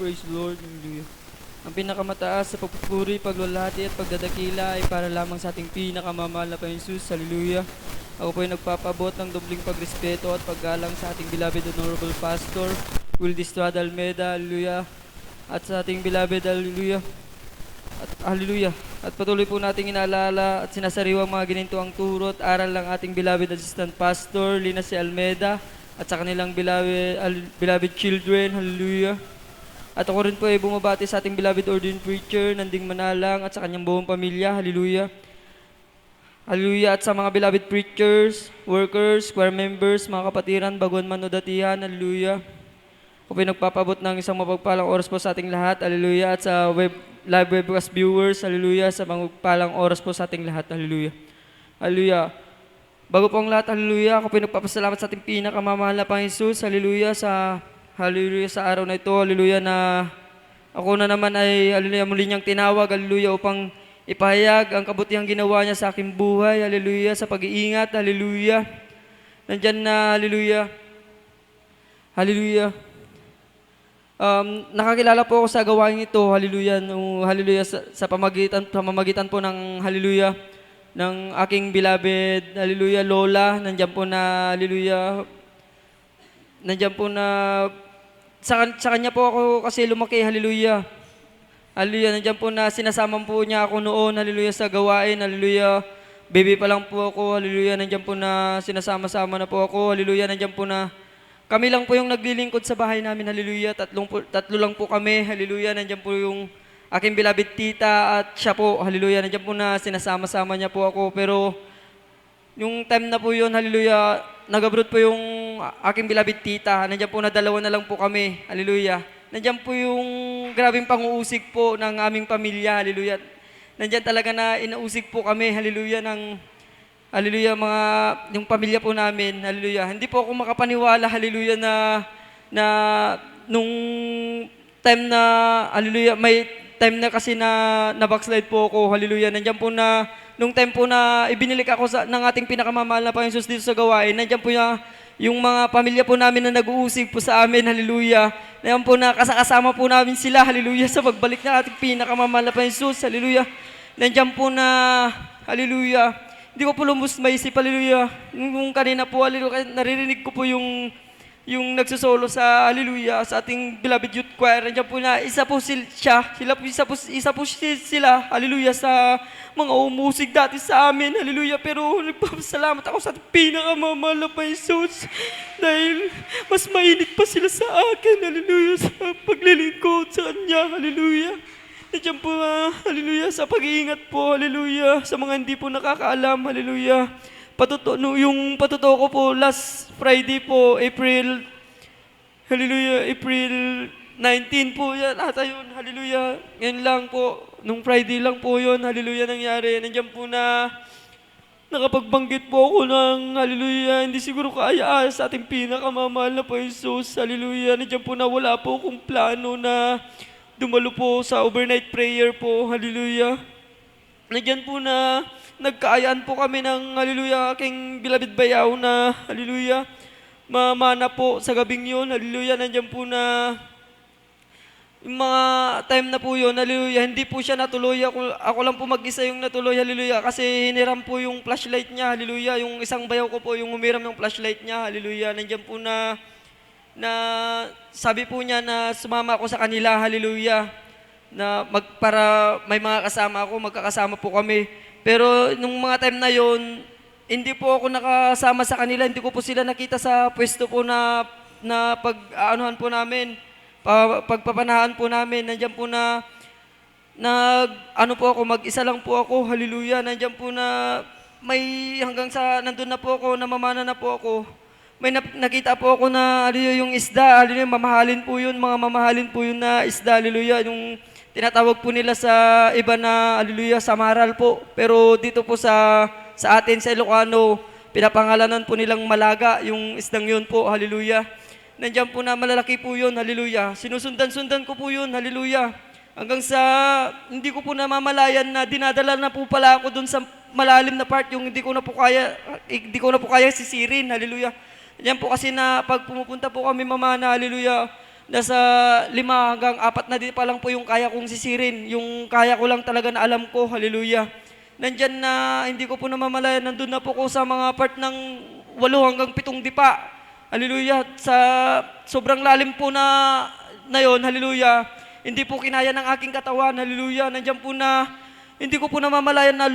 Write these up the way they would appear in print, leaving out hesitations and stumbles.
Praise the Lord. Hallelujah. Ang pinakamataas sa pagpupuri, paglalahati at pagdadakila ay para lamang sa ating pinakamamahal na Panginoon Jesus. Hallelujah. Ako po ay nagpapabot ng dobling pagrespeto at paggalang sa ating beloved Honorable Pastor Will Distrada Almeida. Hallelujah. At sa ating beloved, hallelujah. At hallelujah. At patuloy po nating inaalala at sinasariwang mga ginintuang turo at aral ng ating beloved Assistant Pastor Lina C. Almeida at sa kanilang beloved children. Hallelujah. At ako rin po ay bumabati sa ating beloved ordained preacher, Nanding Manalang, at sa kanyang buong pamilya. Hallelujah. Hallelujah. At sa mga beloved preachers, workers, choir members, mga kapatiran, baguhan man o datihan. Hallelujah. Ako po ay nagpapabot ng isang mapagpalang oras po sa ating lahat. Hallelujah. At sa live webcast viewers, hallelujah. Sa mapagpalang oras po sa ating lahat. Hallelujah. Hallelujah. Bago po ang lahat, hallelujah. Ako po ay nagpapasalamat sa ating pinakamamahal na Panginoon Jesus. Hallelujah. Hallelujah sa araw na ito, hallelujah, na ako na naman ay, hallelujah, muli niyang tinawag, hallelujah, upang ipahayag ang kabutihang ginawa niya sa aking buhay, hallelujah, sa pag-iingat, hallelujah. Nandyan na, hallelujah, hallelujah. Nakakilala po ako sa gawain ito, hallelujah, hallelujah, sa pamamagitan po ng, hallelujah, ng aking beloved, hallelujah, Lola, nandyan po na, hallelujah, nandiyan po na, sa kanya po ako kasi lumaki, hallelujah. Hallelujah, nandiyan po na sinasama po niya ako noon, hallelujah, sa gawain, hallelujah. Baby pa lang po ako, hallelujah, nandiyan po na sinasama-sama na po ako, hallelujah, nandiyan po na kami lang po yung naglilingkod sa bahay namin, hallelujah. Tatlo lang po kami, hallelujah, nandiyan po yung aking beloved tita at siya po, hallelujah, nandiyan po na sinasama-sama niya po ako, pero yung time na po yun, hallelujah, nag-abroad po yung aking beloved tita. Nandiyan po na dalawa na lang po kami, hallelujah. Nandiyan po yung grabing panguusig po ng aming pamilya, hallelujah. Nandiyan talaga na inausig po kami, hallelujah, hallelujah, yung pamilya po namin, hallelujah. Hindi po ako makapaniwala, hallelujah, na nung time na, hallelujah, may time na kasi na backslide po ako, hallelujah. Nandiyan po na, nung time po na ibinilik ako ng ating pinakamamahal na Panginoon Jesus dito sa gawain, nandiyan po yung mga pamilya po namin na nag-uusig po sa amin, hallelujah. Nandiyan po na kasama po namin sila, hallelujah, sa pagbalik ng ating pinakamamahal na Panginoon Jesus, hallelujah. Nandiyan po na, hallelujah. Hindi ko po lumbos maisip, hallelujah. Nung kanina po, hallelujah, naririnig ko po yung nagsusolo sa, hallelujah, sa ating beloved youth choir. Nandiyan po na isa po sila, hallelujah, sa mga umusig dati sa amin, hallelujah. Pero nagpapasalamat ako sa ating pinakamamahal na Jesus dahil mas mainit pa sila sa akin, hallelujah, sa paglilingkod sa Kanya, hallelujah. Nandiyan po, hallelujah, sa pag-iingat po, hallelujah, sa mga hindi po nakakaalam, hallelujah. Yung patuto ko po last Friday po, April 19 po yan, ata yun, hallelujah. Ngayon lang po, nung Friday lang po yun, hallelujah, nangyari. Nandiyan po na nakapagbanggit po ako ng, hallelujah, hindi siguro kaya sa ating pinakamamahal na po Jesus, hallelujah. Nandiyan po na wala po akong plano na dumalo po sa overnight prayer po, hallelujah. Nandiyan po na nagkaayaan po kami ng, hallelujah, aking beloved bayaw na, hallelujah, mamana po sa gabing yun, hallelujah. Nandiyan po na yung mga time na po yun, hallelujah, hindi po siya natuloy. Ako lang po mag-isa yung natuloy, hallelujah, kasi hiniram po yung flashlight niya, hallelujah. Yung isang bayaw ko po yung umiram ng flashlight niya, hallelujah. Nandiyan po na sabi po niya na sumama ako sa kanila, hallelujah, na para may mga kasama ako, magkakasama po kami. Pero nung mga time na yon, hindi po ako nakasama sa kanila, hindi ko po sila nakita sa pwesto po na pag-aanuhan po namin, pagpapanahan po namin. Nandiyan po na ano po ako, mag-isa lang po ako, hallelujah. Nandiyan po na hanggang sa nandun na po ako, namamana na po ako. May nakita po ako na, hallelujah, yung isda, hallelujah, mamahalin po yun, mga mamahalin po yun na isda, hallelujah, yung tinatawag po nila sa iba na, hallelujah, samaral po. Pero dito po sa atin, sa Ilocano, pinapangalanan po nilang malaga, yung isdang yun po, hallelujah. Nandiyan po na malalaki po yun, hallelujah. Sinusundan-sundan ko po yun, hallelujah. Hanggang sa, hindi ko po namamalayan na dinadala na po pala ako dun sa malalim na part, yung hindi ko na po kaya sisirin, hallelujah. Yan po kasi na pag pumupunta po kami mamana, hallelujah, nasa 5 hanggang 4 na din pa lang po yung kaya kong sisirin. Yung kaya ko lang talaga na alam ko, hallelujah. Nandyan na hindi ko po namamalayan, nandun na po ko sa mga part ng 8 hanggang 7 dipa. Hallelujah. Sa sobrang lalim po na yon, hallelujah. Hindi po kinaya ng aking katawan, hallelujah. Nandyan po na hindi ko po namamalayan na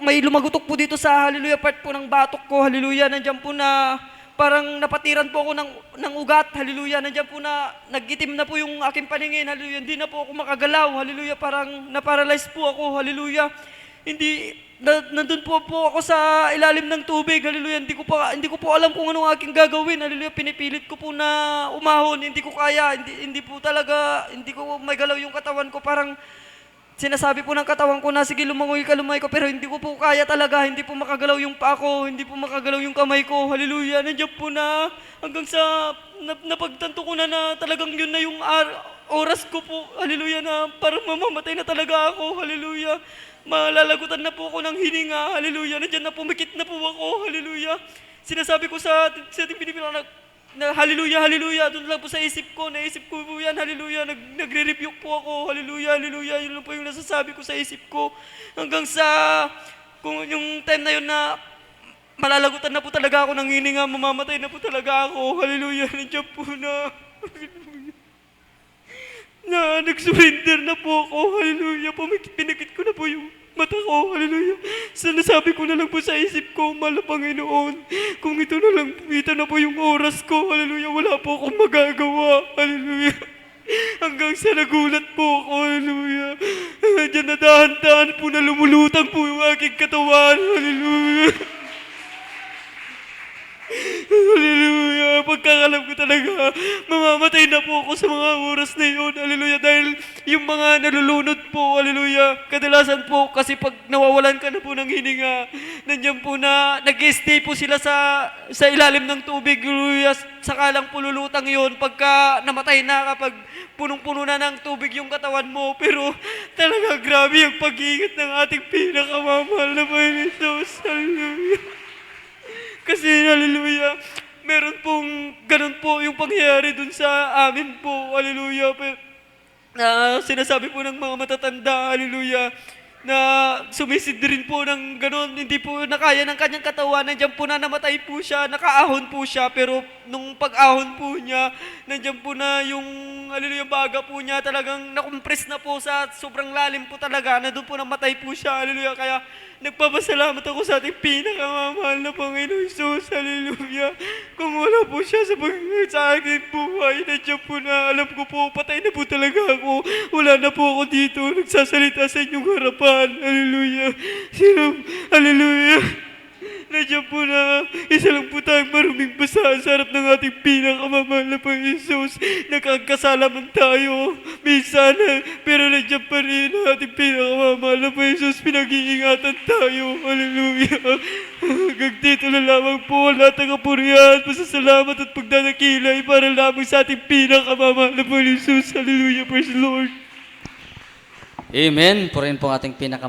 may lumagutok po dito sa hallelujah part po ng batok ko, hallelujah. Nandyan po na parang napatiran po ako ng ugat, hallelujah. Nandyan po na nagitim na po yung aking paningin, hallelujah. Hindi na po ako makagalaw, hallelujah. Parang naparalyze po ako, hallelujah. Nandun po ako sa ilalim ng tubig, hallelujah. Hindi ko po alam kung anong aking gagawin, hallelujah. Pinipilit ko po na umahon, hindi ko kaya, hindi po talaga, hindi ko magalaw yung katawan ko. Parang sinasabi po ng katawan ko na, sige, lumangoy ka, pero hindi ko po kaya talaga, hindi po makagalaw yung paa ko, hindi po makagalaw yung kamay ko, hallelujah. Nandiyan po na, hanggang sa napagtanto ko na talagang yun na yung oras ko po, hallelujah, na parang mamamatay na talaga ako, hallelujah. Malalagutan na po ako ng hininga, hallelujah. Nandiyan na pumikit na po ako, hallelujah. Sinasabi ko sa ating Pilipino na hallelujah, hallelujah, doon lang po sa naisip ko po yan, hallelujah, nagre-rebuke po ako, hallelujah, hallelujah, yun lang po yung nasasabi ko sa isip ko. Hanggang sa, kung yung time na yun na malalagutan na po talaga ako ng hininga, mamamatay na po talaga ako, hallelujah, nandiyan po na, nag-surrender na po ako, hallelujah, pinakit ko na po yung mata ko, hallelujah. Sinasabi ko na lang po sa isip ko, mahal na Panginoon, kung ito na po yung oras ko, hallelujah, wala po akong magagawa, hallelujah. Hanggang sa nagulat po ako, hallelujah. Diyan na dahan-dahan po na lumulutang po yung aking katawan, hallelujah. Hallelujah. Pagkakalam ko talaga, mamamatay na po ako sa mga oras na yun. Hallelujah. Dahil yung mga nalulunod po, hallelujah. Kadalasan po, kasi pag nawawalan ka na po ng hininga, nandiyan po na nag-stay po sila sa ilalim ng tubig. Hallelujah. Saka lang po lulutang yun pagka namatay na, kapag punong-puno na ng tubig yung katawan mo. Pero talaga grabe ang pag-iingat ng ating pinakamamahal na Panginoon Jesus. Hallelujah. Kasi, hallelujah, meron pong ganun po yung pangyayari dun sa amin po, hallelujah. Sinasabi po ng mga matatanda, hallelujah, na sumisid rin po ng ganun, hindi po nakaya ng kanyang katawan, nandiyan po na namatay po siya, nakaahon po siya, pero nung pag-ahon po niya, nandiyan po na yung, hallelujah, baga po niya, talagang nakompress na po sa sobrang lalim po talaga, na doon po namatay po siya, hallelujah. Kaya nagpapasalamat ako sa ating pinakamamahal na Panginoon Jesus, hallelujah. Kung wala po siya sa aking buhay, nandiyan po na, alam ko po, patay na po talaga ako, wala na po ako dito, nagsasalita sa inyong harapan, hallelujah. Hallelujah. Nandiyan po na, isa lang po tayong maruming basa sa harap ng ating pinakamamahal na Panginoon Jesus. Nagkakasala man tayo, minsan, pero nandiyan pa rin ang ating pinakamamahal na Panginoon Jesus. Pinag-iingatan tayo, hallelujah. Hanggang dito na lamang po, lahat ng kapurihan, pasasalamat at pagdadakilay para lamang sa ating pinakamamahal na Panginoon Jesus. Hallelujah, praise the Lord. Amen. Purihin po ang ating pinakamalaki